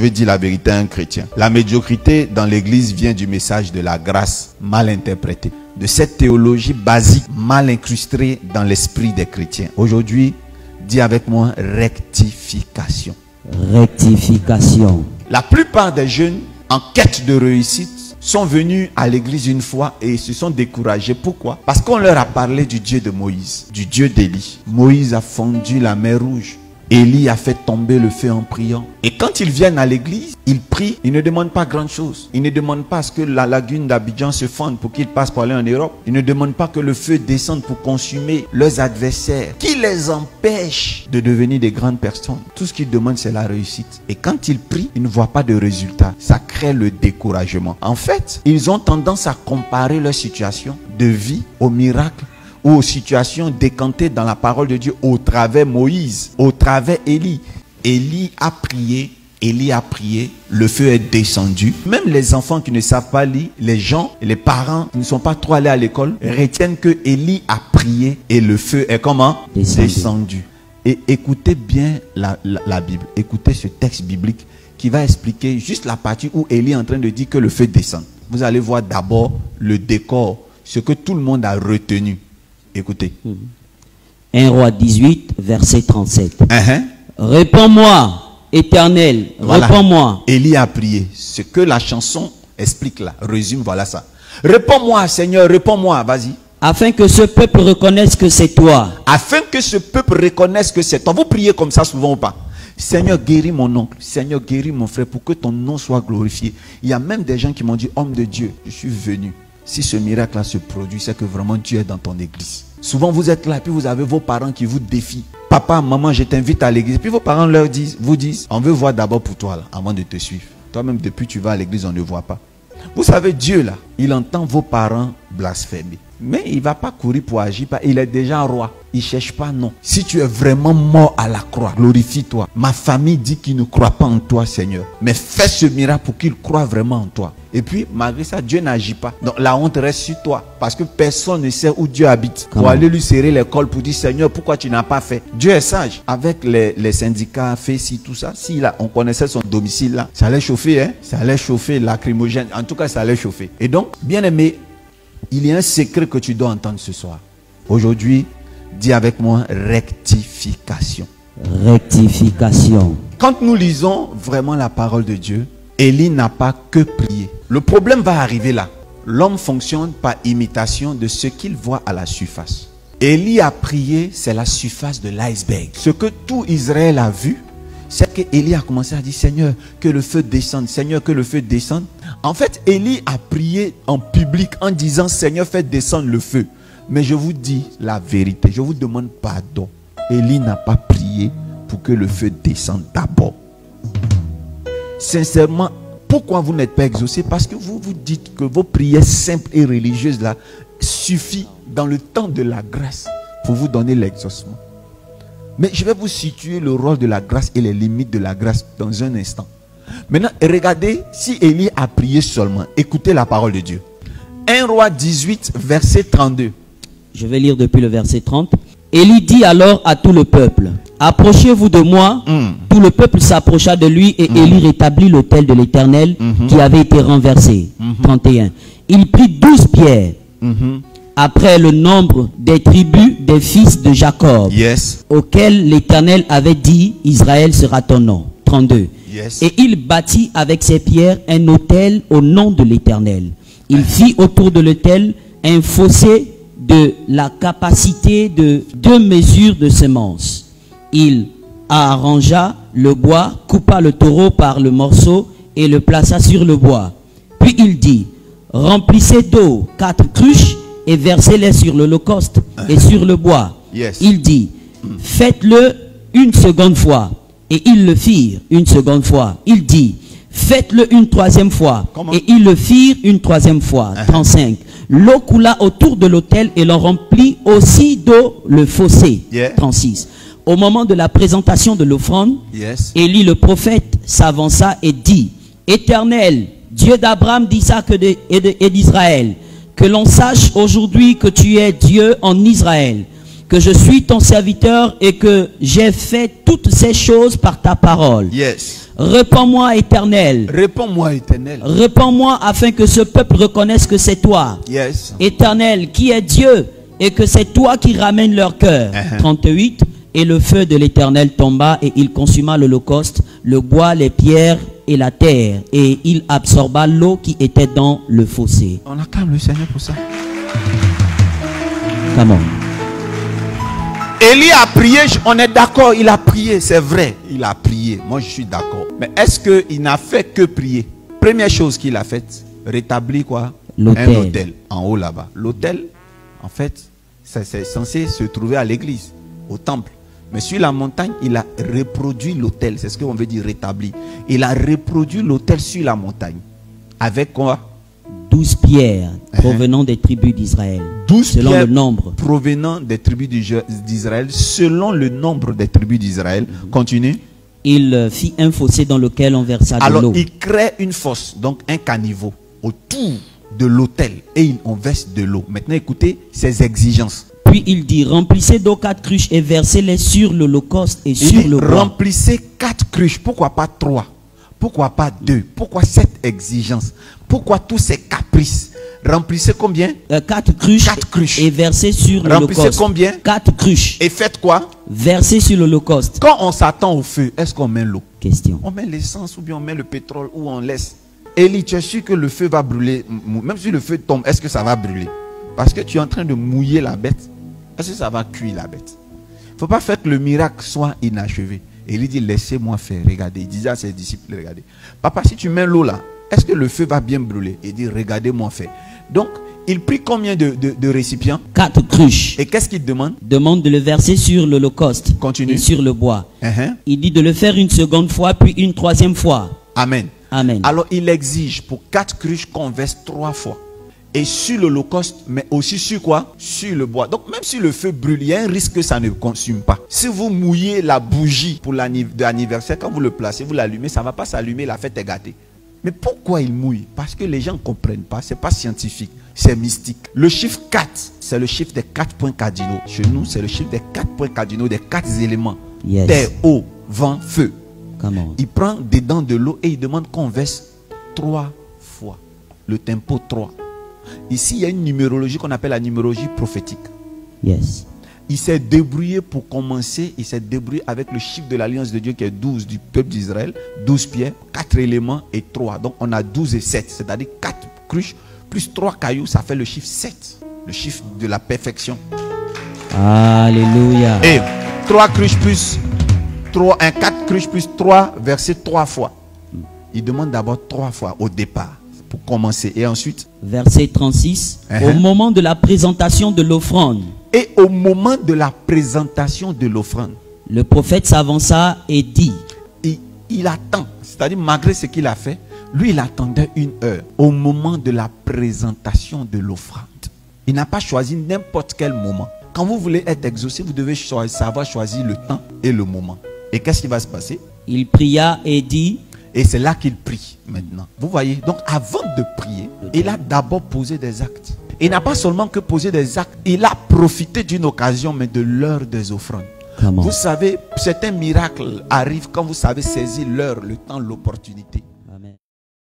Je veux dire la vérité à un chrétien. La médiocrité dans l'église vient du message de la grâce mal interprété, de cette théologie basique mal incrustée dans l'esprit des chrétiens. Aujourd'hui, dis avec moi rectification. Rectification. La plupart des jeunes en quête de réussite sont venus à l'église une fois et se sont découragés. Pourquoi? Parce qu'on leur a parlé du Dieu de Moïse, du Dieu d'Élie. Moïse a fondu la mer Rouge. Élie a fait tomber le feu en priant. Et quand ils viennent à l'église, ils prient. Ils ne demandent pas grand chose. Ils ne demandent pas à ce que la lagune d'Abidjan se fonde pour qu'ils passent pour aller en Europe. Ils ne demandent pas que le feu descende pour consumer leurs adversaires, qui les empêche de devenir des grandes personnes. Tout ce qu'ils demandent, c'est la réussite. Et quand ils prient, ils ne voient pas de résultat. Ça crée le découragement. En fait, ils ont tendance à comparer leur situation de vie au miracle ou aux situations décantées dans la parole de Dieu au travers Moïse, au travers Élie. Élie a prié, le feu est descendu. Même les enfants qui ne savent pas lire, les gens, les parents qui ne sont pas trop allés à l'école, retiennent que Élie a prié et le feu est comment? Descendu. Et écoutez bien la Bible, écoutez ce texte biblique qui va expliquer juste la partie où Élie est en train de dire que le feu descend. Vous allez voir d'abord le décor, ce que tout le monde a retenu. Écoutez. 1 Roi 18, verset 37. Réponds-moi, Éternel, voilà. Réponds-moi. Élie a prié. Ce que la chanson explique là, résume, voilà ça. Réponds-moi, Seigneur, réponds-moi, vas-y. Afin que ce peuple reconnaisse que c'est toi. Afin que ce peuple reconnaisse que c'est toi. Vous priez comme ça souvent ou pas? Seigneur, guéris mon oncle. Seigneur, guéris mon frère pour que ton nom soit glorifié. Il y a même des gens qui m'ont dit, homme de Dieu, je suis venu. Si ce miracle-là se produit, c'est que vraiment Dieu est dans ton église. Souvent, vous êtes là et puis vous avez vos parents qui vous défient. Papa, maman, je t'invite à l'église. Puis vos parents vous disent, on veut voir d'abord pour toi là, avant de te suivre. Toi-même, depuis que tu vas à l'église, on ne voit pas. Vous savez, Dieu là, il entend vos parents blasphémer. Mais il ne va pas courir pour agir. Il est déjà roi. Il ne cherche pas non. Si tu es vraiment mort à la croix, glorifie-toi. Ma famille dit qu'il ne croit pas en toi, Seigneur. Mais fais ce miracle pour qu'il croie vraiment en toi. Et puis, malgré ça, Dieu n'agit pas. Donc, la honte reste sur toi. Parce que personne ne sait où Dieu habite. Pour aller lui serrer les cols pour dire, Seigneur, pourquoi tu n'as pas fait? Dieu est sage. Avec les syndicats, fait ci, tout ça. Si là, on connaissait son domicile là, ça allait chauffer, hein? Ça allait chauffer, lacrymogène. En tout cas, ça allait chauffer. Et donc, bien aimé, il y a un secret que tu dois entendre ce soir. Aujourd'hui, dis avec moi, rectification. Rectification. Quand nous lisons vraiment la parole de Dieu, Élie n'a pas que prié. Le problème va arriver là. L'homme fonctionne par imitation de ce qu'il voit à la surface. Élie a prié, c'est la surface de l'iceberg. Ce que tout Israël a vu, c'est que Élie a commencé à dire, Seigneur, que le feu descende. Seigneur, que le feu descende. En fait, Élie a prié en public en disant, Seigneur, fais descendre le feu. Mais je vous dis la vérité, je vous demande pardon. Élie n'a pas prié pour que le feu descende d'abord. Sincèrement, pourquoi vous n'êtes pas exaucé? Parce que vous vous dites que vos prières simples et religieuses là suffisent dans le temps de la grâce pour vous donner l'exaucement. Mais je vais vous situer le rôle de la grâce et les limites de la grâce dans un instant. Maintenant, regardez si Élie a prié seulement. Écoutez la parole de Dieu. 1 Roi 18, verset 32. Je vais lire depuis le verset 30. Élie dit alors à tout le peuple, approchez-vous de moi. Tout le peuple s'approcha de lui et Élie rétablit l'autel de l'Éternel qui avait été renversé. 31. Il prit 12 pierres. Après le nombre des tribus des fils de Jacob, auxquels l'Éternel avait dit, Israël sera ton nom. 32. Et il bâtit avec ces pierres un autel au nom de l'Éternel. Il fit autour de l'autel un fossé de la capacité de 2 mesures de semences. Il arrangea le bois, coupa le taureau par le morceau et le plaça sur le bois. Puis il dit, remplissez d'eau 4 cruches et versez-les sur l'holocauste et sur le bois. Il dit, faites-le une seconde fois. Et ils le firent une seconde fois. Il dit, faites-le une troisième fois. Et ils le firent une troisième fois. 35. L'eau coula autour de l'autel et l'on remplit aussi d'eau le fossé. 36. Au moment de la présentation de l'offrande, Élie le prophète s'avança et dit, Éternel, Dieu d'Abraham, d'Isaac et d'Israël, que l'on sache aujourd'hui que tu es Dieu en Israël, que je suis ton serviteur et que j'ai fait toutes ces choses par ta parole. Réponds-moi, Éternel. Réponds-moi, Éternel. Réponds-moi afin que ce peuple reconnaisse que c'est toi. Yes. Éternel, qui est Dieu, et que c'est toi qui ramènes leur cœur. 38. Et le feu de l'Éternel tomba et il consuma l'holocauste, le bois, les pierres et la terre. Et il absorba l'eau qui était dans le fossé. On acclame le Seigneur pour ça. Come on. Élie a prié, on est d'accord, il a prié, c'est vrai. Il a prié, moi je suis d'accord. Mais est-ce qu'il n'a fait que prier? Première chose qu'il a faite, rétablir quoi? L'autel. Un autel en haut là-bas. L'autel, en fait, c'est censé se trouver à l'église, au temple. Mais sur la montagne, il a reproduit l'autel. C'est ce qu'on veut dire rétablir. Il a reproduit l'autel sur la montagne. Avec quoi? 12 pierres provenant des tribus d'Israël. 12 selon pierres le nombre. provenant des tribus d'Israël. Selon le nombre des tribus d'Israël. Continue. Il fit un fossé dans lequel on versa de l'eau. Alors, il crée une fosse, donc un caniveau, autour de l'autel. Et on verse de l'eau. Maintenant, écoutez ses exigences. Puis il dit, remplissez d'eau 4 cruches et versez-les sur l'holocauste et Il sur dit, le bois. remplissez 4 cruches. Pourquoi pas 3? Pourquoi pas 2? Pourquoi cette exigence? Pourquoi tous ces caprices? Remplissez combien? 4 cruches, 4 cruches. et versez sur Remplissez l'holocauste. combien? 4 cruches. Et faites quoi? Versez sur l'holocauste. Quand on s'attend au feu, est-ce qu'on met l'eau? Question. On met l'essence ou bien on met le pétrole ou on laisse? Élie, tu es sûr que le feu va brûler? Même si le feu tombe, est-ce que ça va brûler? Parce que tu es en train de mouiller la bête. Est-ce que ça va cuire la bête? Il ne faut pas faire que le miracle soit inachevé. Élie dit, laissez-moi faire. Regardez. Il disait à ses disciples, regardez. Papa, si tu mets l'eau là, est-ce que le feu va bien brûler? Il dit, regardez-moi faire. Donc, il prit combien de récipients? 4 cruches. Et qu'est-ce qu'il demande? Demande de le verser sur l'holocauste. Continue. Et sur le bois. Uh-huh. Il dit de le faire une seconde fois, puis une troisième fois. Amen. Amen. Alors, il exige pour 4 cruches qu'on verse 3 fois. Et sur l'holocauste, mais aussi sur quoi? Sur le bois. Donc même si le feu brûle, il y a un risque que ça ne consume pas. Si vous mouillez la bougie pour l'anniversaire, quand vous le placez, vous l'allumez, ça ne va pas s'allumer, la fête est gâtée. Mais pourquoi il mouille? Parce que les gens ne comprennent pas, ce n'est pas scientifique, c'est mystique. Le chiffre 4, c'est le chiffre des 4 points cardinaux. Chez nous, c'est le chiffre des 4 points cardinaux, des 4 éléments. Yes. Terre, eau, vent, feu. Come on. Il prend dedans de l'eau et il demande qu'on verse 3 fois. Le tempo 3. Ici, il y a une numérologie qu'on appelle la numérologie prophétique. Yes. Il s'est débrouillé pour commencer. Il s'est débrouillé avec le chiffre de l'alliance de Dieu qui est 12 du peuple d'Israël. 12 pierres, 4 éléments et 3. Donc on a 12 et 7. C'est-à-dire 4 cruches plus 3 cailloux. Ça fait le chiffre 7. Le chiffre de la perfection. Alléluia. Et 3 cruches plus 3, 4 cruches plus 3 versé 3 fois. Il demande d'abord 3 fois au départ. Pour commencer. Et ensuite, verset 36. Au moment de la présentation de l'offrande. Et au moment de la présentation de l'offrande, le prophète s'avança et dit. Il attend. C'est-à-dire, malgré ce qu'il a fait, lui, il attendait 1 heure. Au moment de la présentation de l'offrande. Il n'a pas choisi n'importe quel moment. Quand vous voulez être exaucé, vous devez savoir choisir le temps et le moment. Et qu'est-ce qui va se passer? Il pria et dit. Et c'est là qu'il prie maintenant. Vous voyez, donc avant de prier, il a d'abord posé des actes. Il n'a pas seulement que posé des actes, il a profité d'une occasion, mais de l'heure des offrandes. Vous savez, certains miracles arrivent quand vous savez saisir l'heure, le temps, l'opportunité.